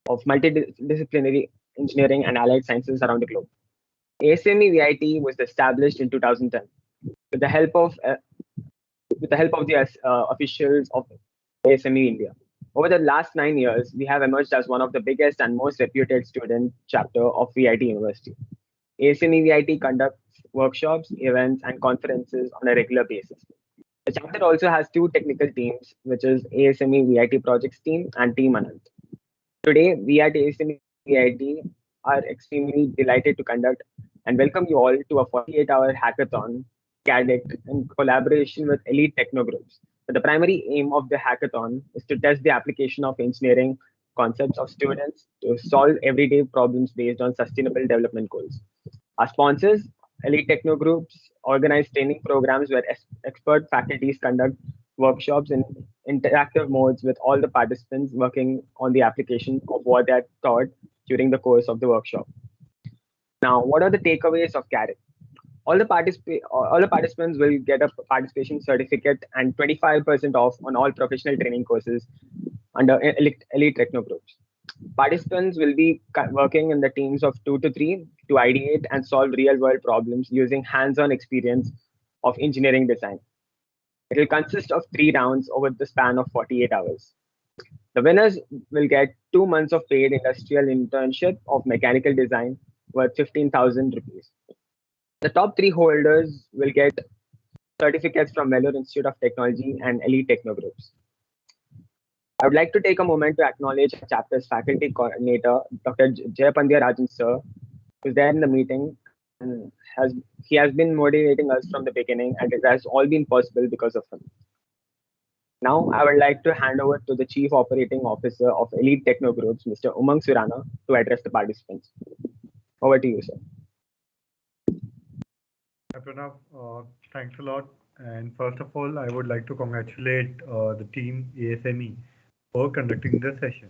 of multidisciplinary engineering and allied sciences around the globe. ASME-VIT was established in 2010 with the help of the officials of ASME India. Over the last 9 years, we have emerged as one of the biggest and most reputed student chapter of VIT University. ASME-VIT conducts workshops, events, and conferences on a regular basis. The chapter also has two technical teams, which is ASME-VIT Projects Team and Team Anand. Today, we at ASME-VIT are extremely delighted to conduct and welcome you all to a 48-hour hackathon, CADDICT, in collaboration with elite techno groups. But the primary aim of the hackathon is to test the application of engineering concepts of students to solve everyday problems based on sustainable development goals. Our sponsors, elite techno groups, organize training programs where expert faculties conduct workshops in interactive modes with all the participants working on the application of what they are taught during the course of the workshop. Now, what are the takeaways of CADDICT? All the participants will get a participation certificate and 25% off on all professional training courses under elite techno groups. Participants will be working in the teams of 2 to 3 to ideate and solve real-world problems using hands-on experience of engineering design. It will consist of 3 rounds over the span of 48 hours. The winners will get 2 months of paid industrial internship of mechanical design worth 15,000 rupees. The top 3 holders will get certificates from Vellore Institute of Technology and elite techno groups. I would like to take a moment to acknowledge our chapter's faculty coordinator, Dr. Jayapandya Rajan sir, who's there in the meeting and he has been motivating us from the beginning, and it has all been possible because of him. Now, I would like to hand over to the Chief Operating Officer of Elite Techno Groups, Mr. Umang Surana, to address the participants. Over to you, sir. Hi, Pranav. Thanks a lot. And first of all, I would like to congratulate the team ASME for conducting this session.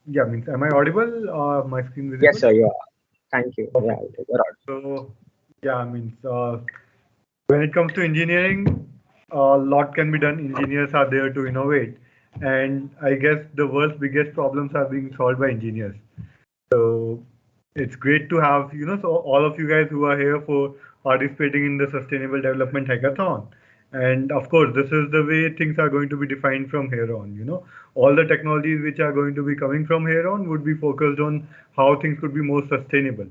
Yeah, means am I audible? My screen visible? Yes, sir, you are. Thank you. Okay. Yeah, you're So, yeah, means when it comes to engineering, a lot can be done. Engineers are there to innovate, and I guess the world's biggest problems are being solved by engineers. So it's great to have, so all of you guys who are here for participating in the Sustainable Development Hackathon. And of course, this is the way things are going to be defined from here on. All the technologies which are going to be coming from here on would be focused on how things could be more sustainable.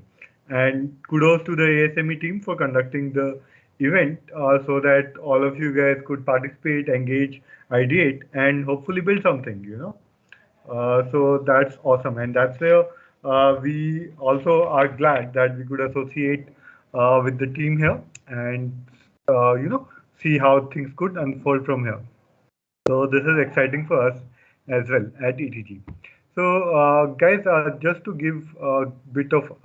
And kudos to the ASME team for conducting the event so that all of you guys could participate, engage, ideate, and hopefully build something. So that's awesome. And that's where we also are glad that we could associate with the team here and, see how things could unfold from here. So this is exciting for us as well at ETG. So guys, just to give a bit of,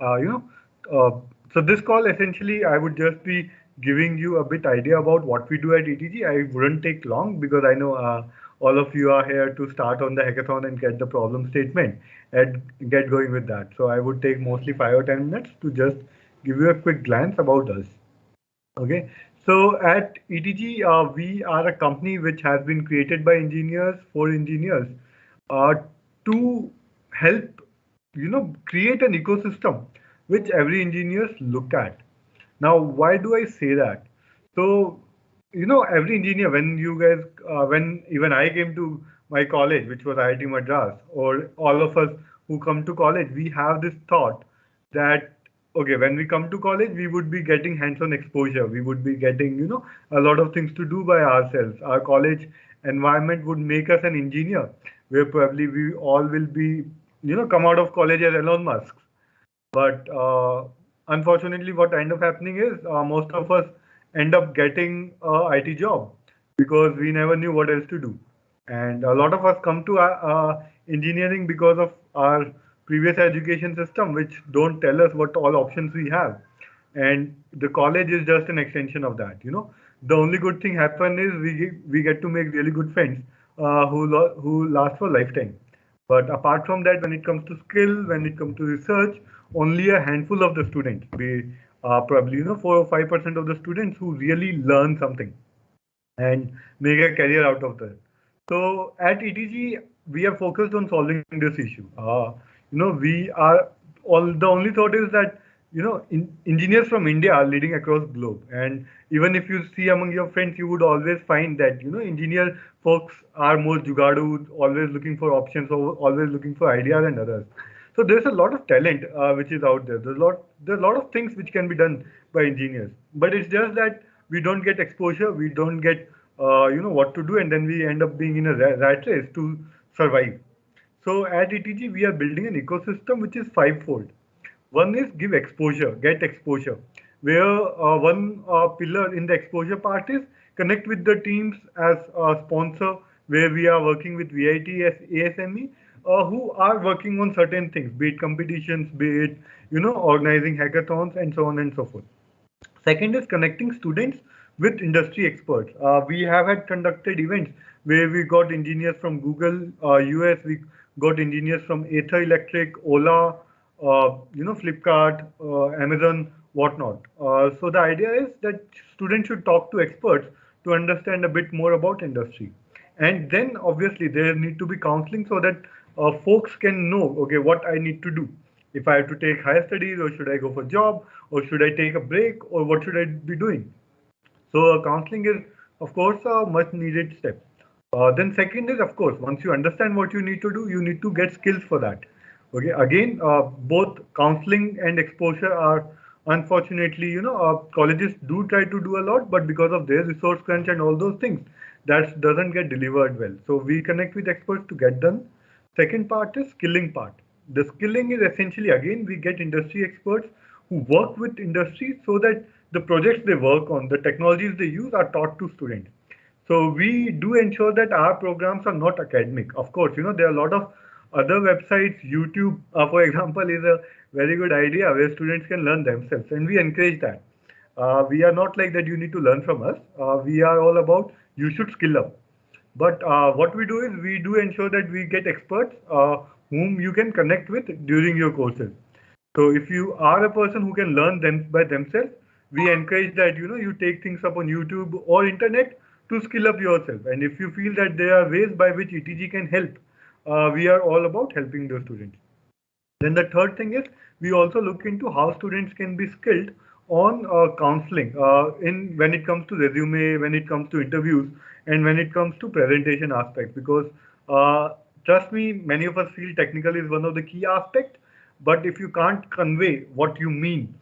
so this call essentially, I would just be giving you a bit idea about what we do at ETG. I wouldn't take long because I know all of you are here to start on the hackathon and get the problem statement and get going with that. So I would take mostly 5 or 10 minutes to just give you a quick glance about us. Okay, so at ETG, we are a company which has been created by engineers for engineers to help, create an ecosystem which every engineers look at. Now, why do I say that? So, every engineer, when you guys, when even I came to my college, which was IIT Madras, or all of us who come to college, we have this thought that, okay, when we come to college, we would be getting hands-on exposure. We would be getting, a lot of things to do by ourselves. Our college environment would make us an engineer, where probably we all will be, come out of college as Elon Musk. But unfortunately, what end up happening is most of us end up getting a IT job because we never knew what else to do. And a lot of us come to engineering because of our previous education system, which don't tell us what all options we have. And the college is just an extension of that. The only good thing happen is we get to make really good friends who last for lifetime. But apart from that, when it comes to skill, when it comes to research, only a handful of the students, probably 4 or 5% of the students who really learn something and make a career out of that. So at ETG, we are focused on solving this issue. we are all the only thought is that engineers from India are leading across globe, and even if you see among your friends, you would always find that engineer folks are more jugadu, always looking for options, or always looking for ideas and others. So there's a lot of talent which is out there. There's a lot of things which can be done by engineers, but it's just that we don't get exposure, we don't get what to do, and then we end up being in a rat race to survive. So at ETG, we are building an ecosystem which is fivefold. One is give exposure, get exposure, where one pillar in the exposure part is connect with the teams as a sponsor, where we are working with VIT as ASME, who are working on certain things, be it competitions, be it organizing hackathons, and so on and so forth. Second is connecting students with industry experts. We have had conducted events where we got engineers from Google, US, we got engineers from Ather Electric, Ola, Flipkart, Amazon, whatnot. So the idea is that students should talk to experts to understand a bit more about industry. And then obviously there need to be counseling so that folks can know, okay, what I need to do. If I have to take higher studies, or should I go for job, or should I take a break, or what should I be doing? So counseling is, of course, a much needed step. Then second is, of course, once you understand what you need to do, you need to get skills for that. Okay, again, both counseling and exposure are unfortunately, colleges do try to do a lot, but because of their resource crunch and all those things, that doesn't get delivered well. So we connect with experts to get done. Second part is skilling part. The skilling is essentially, again, we get industry experts who work with industry so that the projects they work on, the technologies they use are taught to students. So we do ensure that our programs are not academic. Of course, there are a lot of other websites. YouTube, for example, is a very good idea where students can learn themselves, and we encourage that. We are not like that you need to learn from us. We are all about you should skill up. But what we do is we do ensure that we get experts whom you can connect with during your courses. So if you are a person who can learn them by themselves, we encourage that you take things up on YouTube or internet to skill up yourself. And if you feel that there are ways by which ETG can help, we are all about helping those students. Then the third thing is we also look into how students can be skilled on counseling in when it comes to resume, when it comes to interviews, and when it comes to presentation aspects. Because trust me, many of us feel technical is one of the key aspects, but if you can't convey what you mean,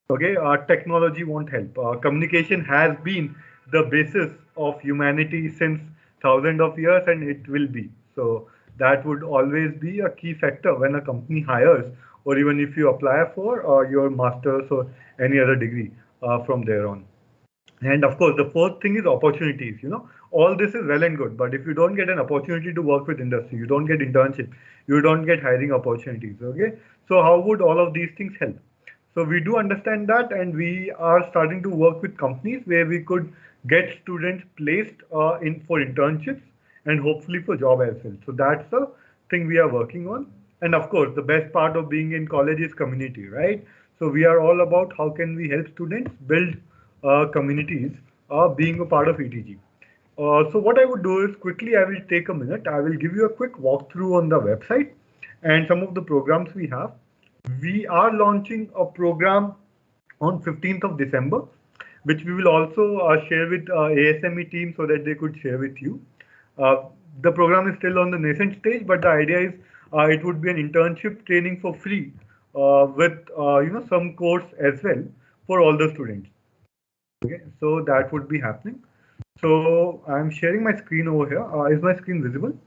okay, technology won't help. Communication has been the basis of humanity since thousands of years, and it will be. So that would always be a key factor when a company hires, or even if you apply for your master's or any other degree from there on. And of course, the fourth thing is opportunities. All this is well and good, but if you don't get an opportunity to work with industry, you don't get internship, you don't get hiring opportunities. Okay, so how would all of these things help? So we do understand that, and we are starting to work with companies where we could get students placed in for internships and hopefully for job as well. So that's the thing we are working on. And of course, the best part of being in college is community, right? So we are all about how can we help students build communities being a part of ETG. So what I would do is quickly, I will take a minute. I will give you a quick walkthrough on the website and some of the programs we have. We are launching a program on 15th of December, which we will also share with ASME team so that they could share with you. The program is still on the nascent stage, but the idea is it would be an internship training for free with some course as well for all the students. Okay, so that would be happening. So I'm sharing my screen over here. Is my screen visible?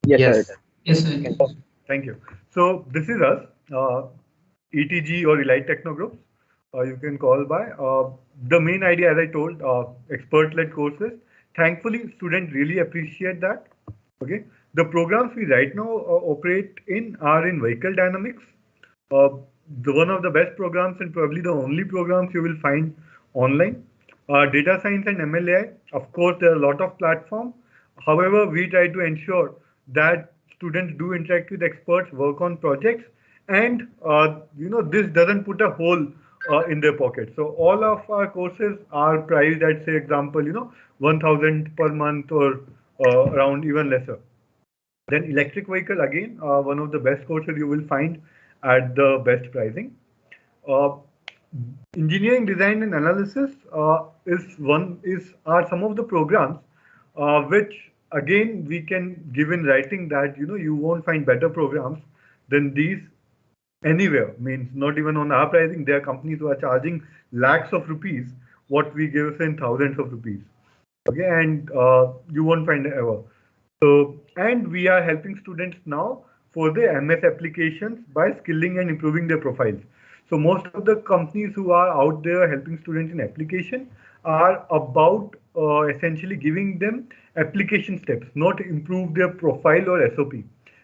Yes, sir. Yes. Yes, sir. Thank you. So this is us, ETG or Elite Techno Groups. You can call by. The main idea, as I told, expert-led courses. Thankfully, students really appreciate that. Okay. The programs we right now operate in are in vehicle dynamics. One of the best programs and probably the only programs you will find online. Data science and MLAI, of course, there are a lot of platforms. However, we try to ensure that students do interact with experts, work on projects, and this doesn't put a hole in their pocket. So all of our courses are priced at, say, example, 1,000 per month or around even lesser. Then electric vehicle, again, one of the best courses you will find at the best pricing. Uh, Engineering design and analysis are some of the programs which again we can give in writing that you won't find better programs than these anywhere. Means not even on our pricing. There are companies who are charging lakhs of rupees what we give in thousands of rupees. Okay, and you won't find it ever. So, and we are helping students now for their MS applications by skilling and improving their profiles. So most of the companies who are out there helping students in application are about essentially giving them application steps, not improve their profile or SOP.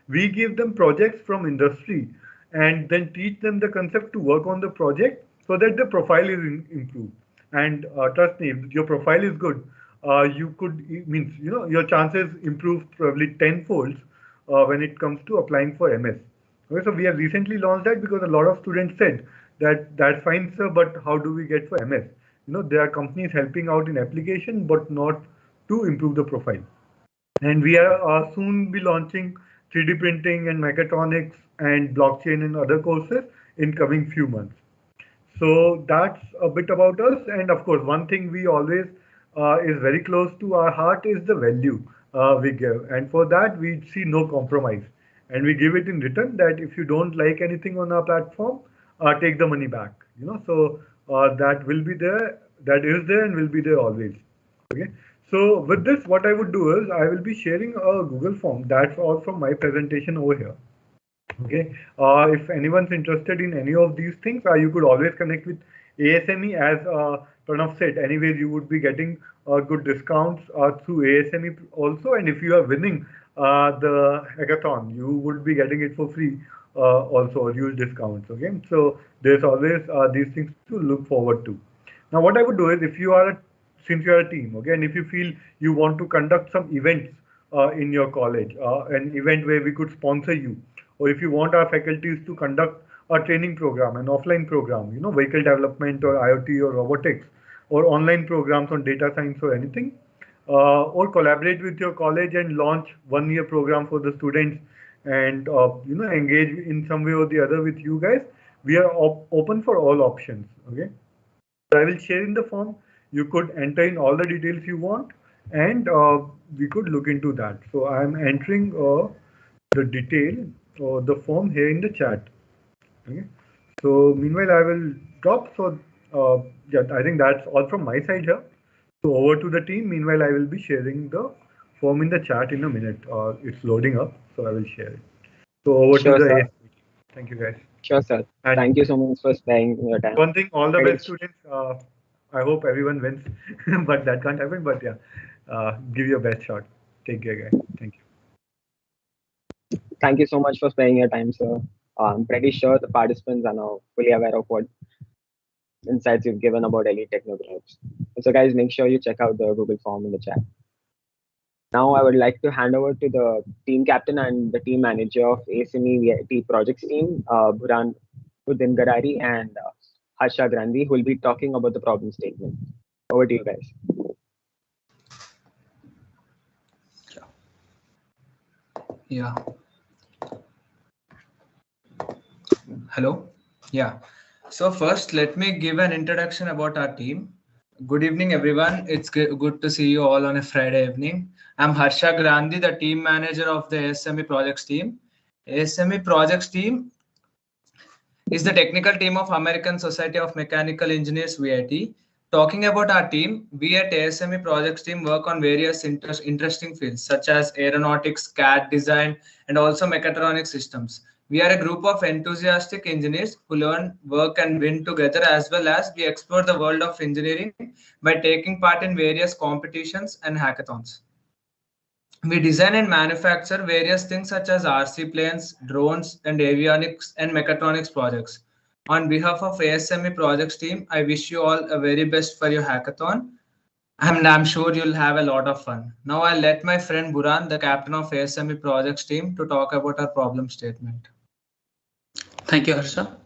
We give them projects from industry and then teach them the concept to work on the project so that the profile is improved. And trust me, if your profile is good, you could means your chances improve probably tenfold when it comes to applying for MS. Okay, so we have recently launched that because a lot of students said that that's fine, sir, but how do we get for MS? There are companies helping out in application, but not to improve the profile. And we are soon be launching 3D printing and mechatronics and blockchain and other courses in coming few months. So that's a bit about us. And of course, one thing we always is very close to our heart is the value we give. And for that, we see no compromise. And we give it in return that if you don't like anything on our platform, take the money back. So that will be there, that is there, and will be there always. Okay. So with this, what I would do is I will be sharing a Google form. That's all from my presentation over here. Okay. If anyone's interested in any of these things, you could always connect with ASME as Pranav said. Anyways, you would be getting good discounts through ASME also. And if you are winning the Hack-A-Thon, you would be getting it for free also, or huge discounts. Okay. So there's always these things to look forward to. Now, what I would do is if you are since you are a team, okay, and if you feel you want to conduct some events in your college, an event where we could sponsor you, or if you want our faculties to conduct a training program, an offline program, vehicle development or IoT or robotics, or online programs on data science or anything, or collaborate with your college and launch 1 year program for the students and engage in some way or the other with you guys, we are open for all options. Okay. So I will share in the form. You could enter in all the details you want, and we could look into that. So I am entering the detail or the form here in the chat. Okay. So meanwhile, I will drop. So yeah, I think that's all from my side here. So over to the team. Meanwhile, I will be sharing the form in the chat in a minute. It's loading up, so I will share it. So over to Sure, the sir. ASP. Thank you, guys. Sure, sir. And Thank you so much for sparing your time. one thing, all the I will best students. I hope everyone wins, but that can't happen. But yeah, give your best shot. Take care, guys. Thank you. thank you so much for sparing your time, sir. I'm pretty sure the participants are now fully aware of what insights you've given about elite technocrats. So, guys, make sure you check out the Google form in the chat. Now, I would like to hand over to the team captain and the team manager of ASME-VIT projects team, Buran Udin Garari and Harsha Grandi, who will be talking about the problem statement. Over to you guys. Yeah. Hello. Yeah. So first, let me give an introduction about our team. Good evening, everyone. It's good to see you all on a Friday evening. I'm Harsha Grandi, the team manager of the ASME projects team. ASME projects team is the technical team of American Society of Mechanical Engineers, VIT. Talking about our team, we at ASME projects team work on various interesting fields such as aeronautics, CAD design, and also mechatronic systems. We are a group of enthusiastic engineers who learn, work, and win together, as well as we explore the world of engineering by taking part in various competitions and hackathons. We design and manufacture various things such as RC planes, drones, and avionics and mechatronics projects. On behalf of ASME projects team, I wish you all a very best for your hackathon. And I'm sure you'll have a lot of fun. Now I'll let my friend Buran, the captain of ASME projects team, to talk about our problem statement. Thank you, Harsha.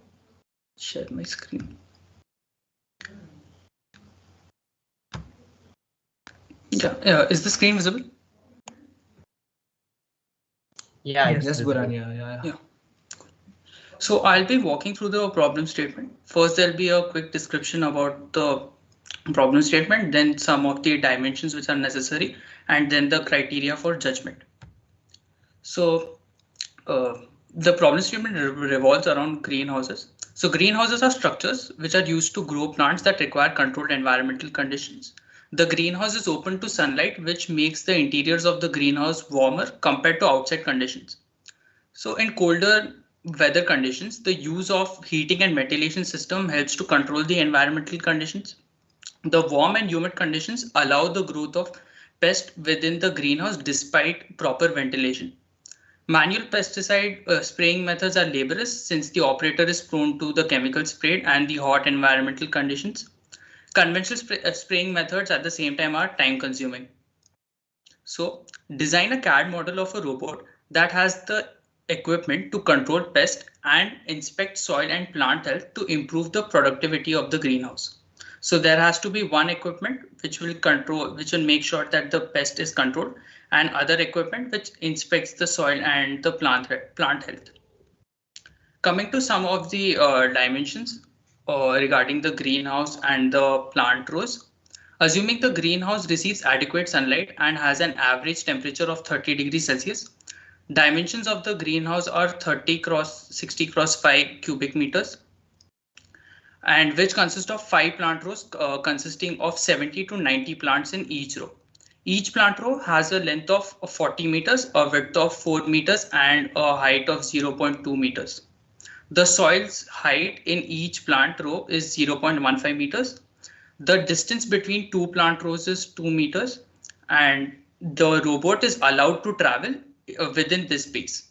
Share my screen. Yeah, is the screen visible? Yeah, Yes, it's Buran. visible. Yeah. So I'll be walking through the problem statement. First, there'll be a quick description about the problem statement, then some of the dimensions which are necessary, and then the criteria for judgment. So uh, the problem statement revolves around greenhouses. So greenhouses are structures which are used to grow plants that require controlled environmental conditions. The greenhouse is open to sunlight, which makes the interiors of the greenhouse warmer compared to outside conditions. So in colder weather conditions, the use of heating and ventilation system helps to control the environmental conditions. The warm and humid conditions allow the growth of pests within the greenhouse despite proper ventilation. Manual pesticide spraying methods are laborious since the operator is prone to the chemical sprayed and the hot environmental conditions. Conventional spraying methods at the same time are time consuming. So design a CAD model of a robot that has the equipment to control pest and inspect soil and plant health to improve the productivity of the greenhouse. So there has to be one equipment which will control, which will make sure that the pest is controlled, and other equipment which inspects the soil and the plant health. Coming to some of the dimensions regarding the greenhouse and the plant rows. Assuming the greenhouse receives adequate sunlight and has an average temperature of 30 degrees Celsius, dimensions of the greenhouse are 30 cross 60 cross 5 cubic meters, and which consist of 5 plant rows consisting of 70 to 90 plants in each row. Each plant row has a length of 40 meters, a width of 4 meters, and a height of 0.2 meters. The soil's height in each plant row is 0.15 meters. The distance between two plant rows is 2 meters, and the robot is allowed to travel within this space.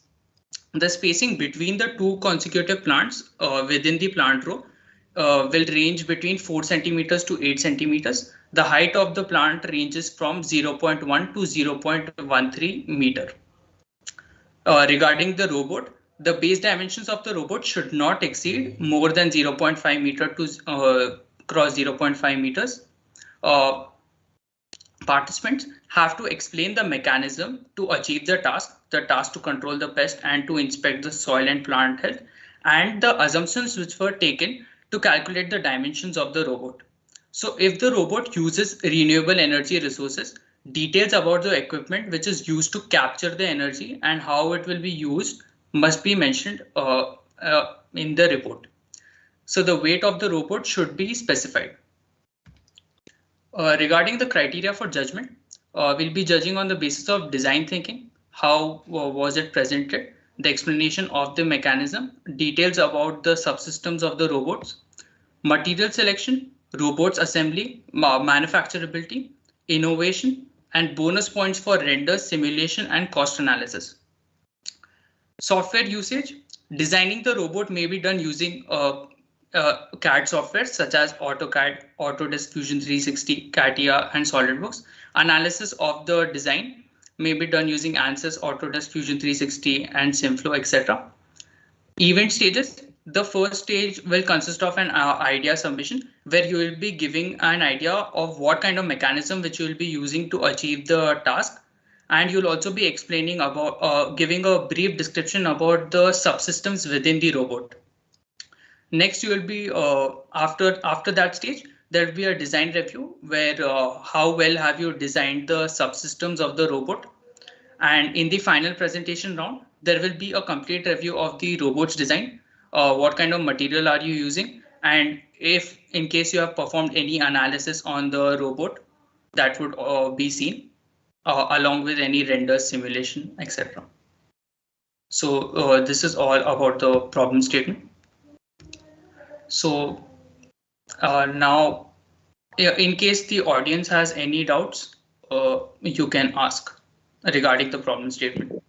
The spacing between the two consecutive plants within the plant row will range between 4 centimeters to 8 centimeters. The height of the plant ranges from 0.1 to 0.13 meter. Regarding the robot, the base dimensions of the robot should not exceed more than 0.5 meter to cross 0.5 meters. Uh, Participants have to explain the mechanism to achieve the task to control the pest and to inspect the soil and plant health, and the assumptions which were taken to calculate the dimensions of the robot. So if the robot uses renewable energy resources, details about the equipment which is used to capture the energy and how it will be used must be mentioned in the report. So the weight of the robot should be specified. Regarding the criteria for judgment, we'll be judging on the basis of design thinking, how was it presented, the explanation of the mechanism, details about the subsystems of the robots, material selection, robots assembly, manufacturability, innovation, and bonus points for render, simulation, and cost analysis. Software usage, designing the robot may be done using CAD software such as AutoCAD, Autodesk Fusion 360, CATIA, and SolidWorks. Analysis of the design may be done using ANSYS, Autodesk Fusion 360, and SimFlow, etc. Event stages. The first stage will consist of an idea submission where you will be giving an idea of what kind of mechanism which you will be using to achieve the task. And you'll also be explaining about giving a brief description about the subsystems within the robot. Next, you will be after that stage, there will be a design review where how well have you designed the subsystems of the robot. And in the final presentation round, there will be a complete review of the robot's design. What kind of material are you using? And if in case you have performed any analysis on the robot, that would be seen along with any render simulation, etc. So this is all about the problem statement. So now, in case the audience has any doubts, you can ask regarding the problem statement.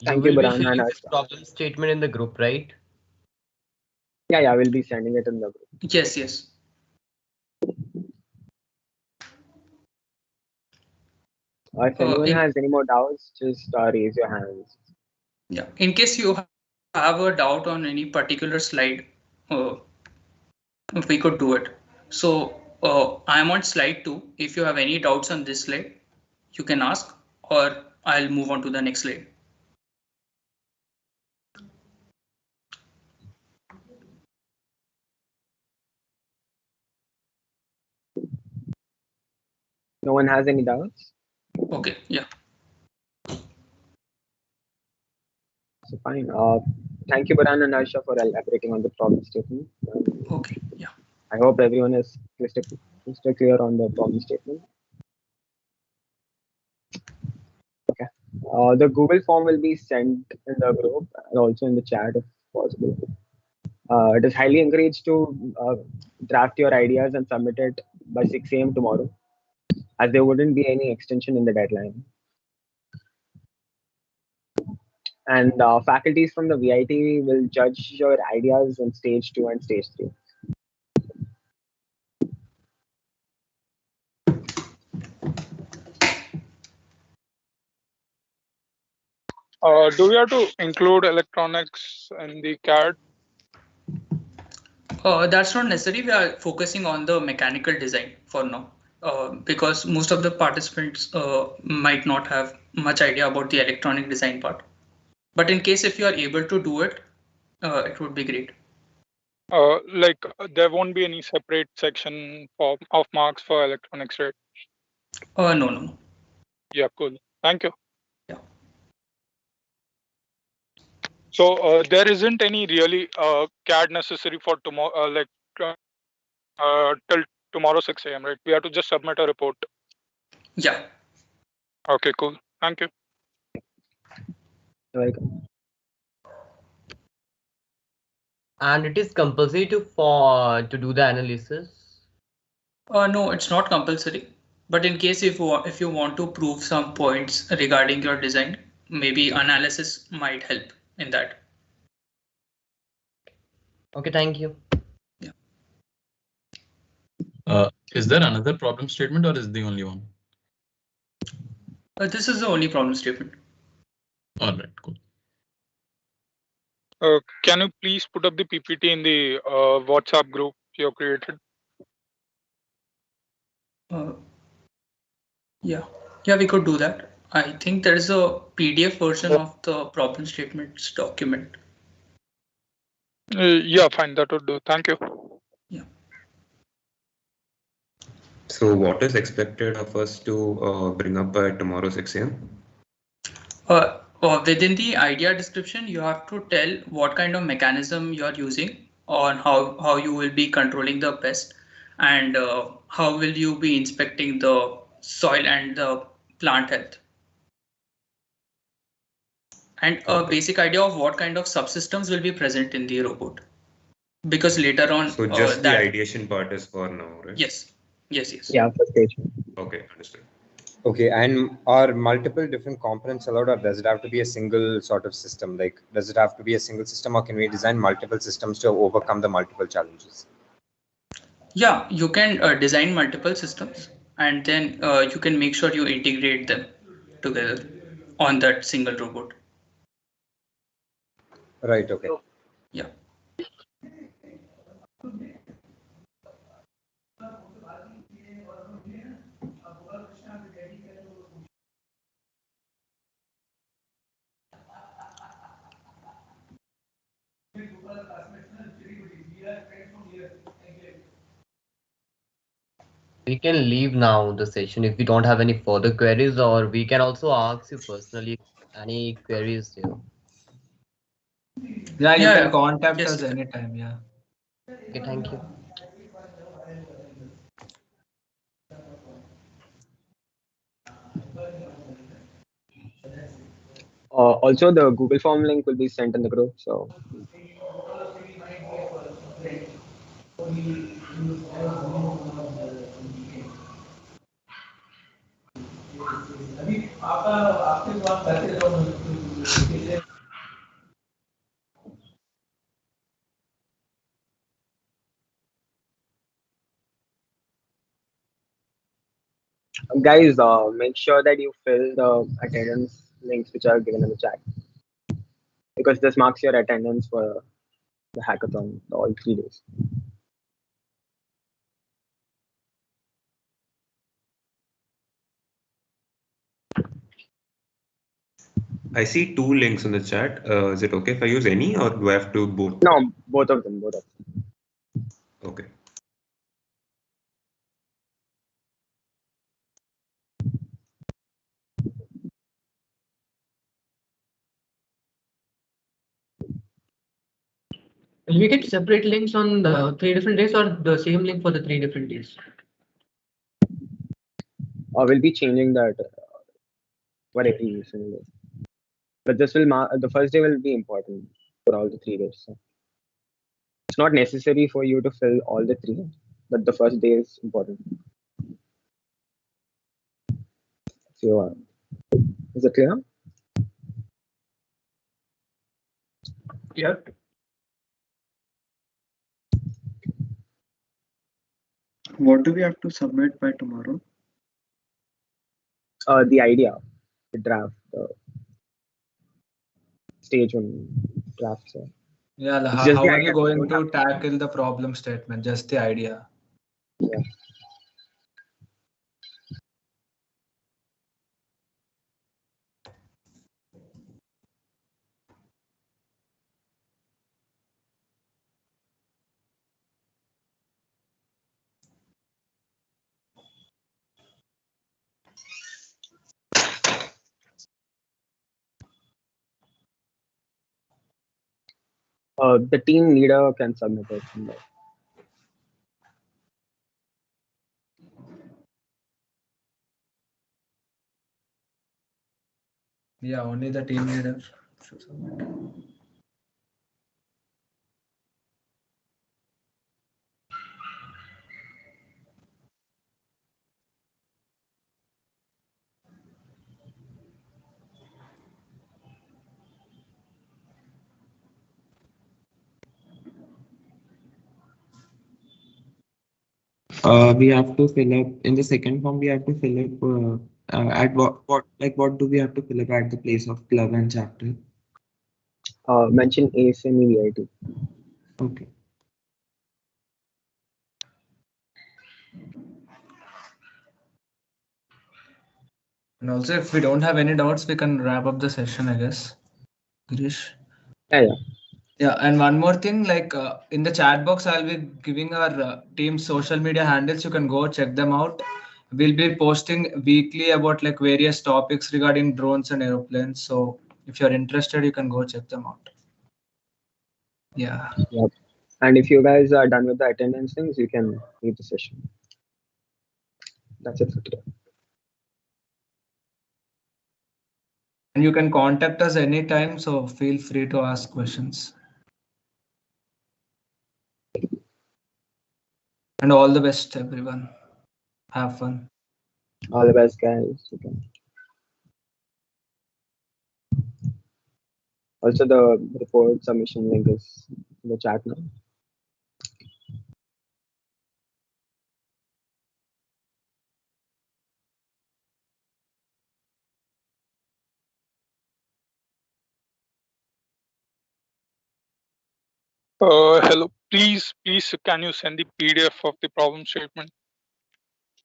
Thank you, will be Buran and sharing this Harsha. problem statement in the group, right? Yeah, we'll be sending it in the group. Yes, yes. If anyone has any more doubts, just raise your hands. Yeah, in case you have a doubt on any particular slide, we could do it. So I'm on slide 2. If you have any doubts on this slide, you can ask, or I'll move on to the next slide. No one has any doubts? Okay, yeah. So fine. Thank you, Baran and Harsha, for elaborating on the problem statement. Okay, yeah. I hope everyone is crystal clear on the problem statement. Okay. The Google form will be sent in the group and also in the chat if possible. It is highly encouraged to draft your ideas and submit it by 6 a.m. tomorrow, as there wouldn't be any extension in the deadline. And faculties from the VIT will judge your ideas in stage 2 and stage 3. Do we have to include electronics in the CAD? That's not necessary. We are focusing on the mechanical design for now, because most of the participants might not have much idea about the electronic design part. But in case if you are able to do it, it would be great. There won't be any separate section of marks for electronics, right? No. Yeah, cool. Thank you. Yeah. So there isn't any really CAD necessary for tomorrow, till tomorrow 6 a.m. right? We have to just submit a report. Yeah. Okay, cool. Thank you. You're welcome. And it is compulsory to do the analysis? No, it's not compulsory. But in case if you want to prove some points regarding your design, maybe analysis might help in that. Okay, thank you. Is there another problem statement or is the only one? This is the only problem statement. All right, cool. Can you please put up the PPT in the WhatsApp group you created? Yeah, we could do that. I think there is a PDF version of the problem statements document. Yeah, fine. That would do. Thank you. Yeah. So what is expected of us to bring up by tomorrow 6 a.m.? Within the idea description, you have to tell what kind of mechanism you are using, on how you will be controlling the pest, and how will you be inspecting the soil and the plant health. And a basic idea of what kind of subsystems will be present in the robot. Because later on, So just the ideation part is for now, right? Yes. Yeah, first stage. Okay, understood. Okay, and are multiple different components allowed, or does it have to be a single sort of system? Like, does it have to be a single system, or can we design multiple systems to overcome the multiple challenges? Yeah, you can design multiple systems, and then you can make sure you integrate them together on that single robot. Right, okay. Yeah. We can leave now the session if we don't have any further queries, or we can also ask you personally any queries here. Yeah, you Yeah, can yeah. contact Yes, us you can. anytime. Yeah. Okay, thank you. Also, the Google form link will be sent in the group. So guys, make sure that you fill the attendance links which are given in the chat, because this marks your attendance for the hackathon all 3 days. I see 2 links in the chat. Is it okay if I use any or do I have to both? No, both of them. Okay. Will we get separate links on the 3 different days or the same link for the 3 different days? Or we'll be changing that for every single day. But this will the first day will be important for all the 3 days. So it's not necessary for you to fill all the 3, but the first day is important. So, is it clear? Yep. What do we have to submit by tomorrow? The idea, the draft, stage 1 draft. So. Yeah, It's just how the are idea. you We going don't to have tackle the problem statement? Just the idea. Yeah. The team leader can submit it. Yeah, only the team leader should submit. We have to fill up in the second form. We have to fill up at what do we have to fill up at the place of club and chapter? Mention ASME-VIT. Okay. And also, if we don't have any doubts, we can wrap up the session, I guess. Girish? Yeah. Yeah, and one more thing, like in the chat box, I'll be giving our team's social media handles. You can go check them out. We'll be posting weekly about like various topics regarding drones and aeroplanes. So if you're interested, you can go check them out. Yeah. Yep. And if you guys are done with the attendance things, you can leave the session. That's it for today. And you can contact us anytime, so feel free to ask questions. And all the best, everyone. Have fun. All the best, guys. Okay. Also, the report submission link is in the chat now. Hello, please, can you send the PDF of the problem statement?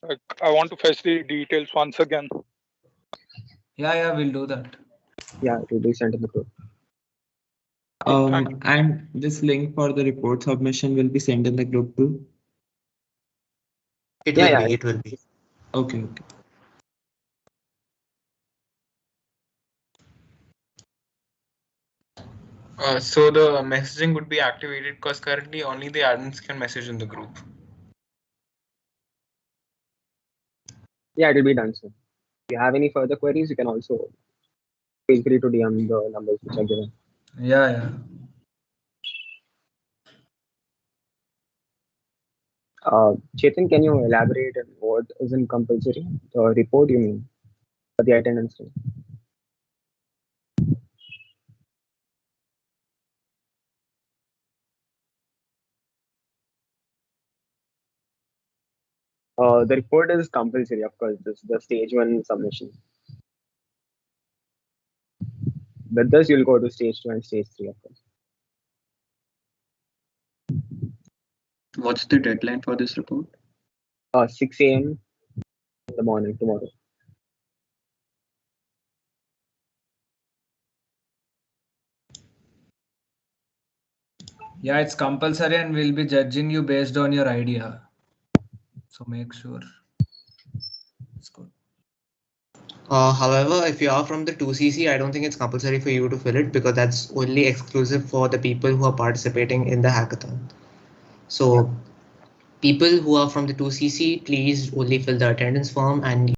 Like, I want to fetch the details once again. Yeah, we'll do that. Yeah, it will be sent in the group. And this link for the report submission will be sent in the group too? It will be. Okay. So the messaging would be activated because currently only the admins can message in the group. Yeah, it will be done soon. If you have any further queries, you can also feel free to DM the numbers which are given. Yeah. Chetan, can you elaborate on what isn't compulsory? The report, you mean, for the attendance thing? The report is compulsory, of course. This is the stage 1 submission. With this, you'll go to stage 2 and stage 3, of course. What's the deadline for this report? 6 a.m. in the morning tomorrow. Yeah, it's compulsory and we'll be judging you based on your idea. So make sure it's good. However, if you are from the 2CC, I don't think it's compulsory for you to fill it because that's only exclusive for the people who are participating in the hackathon. So people who are from the 2CC, please only fill the attendance form and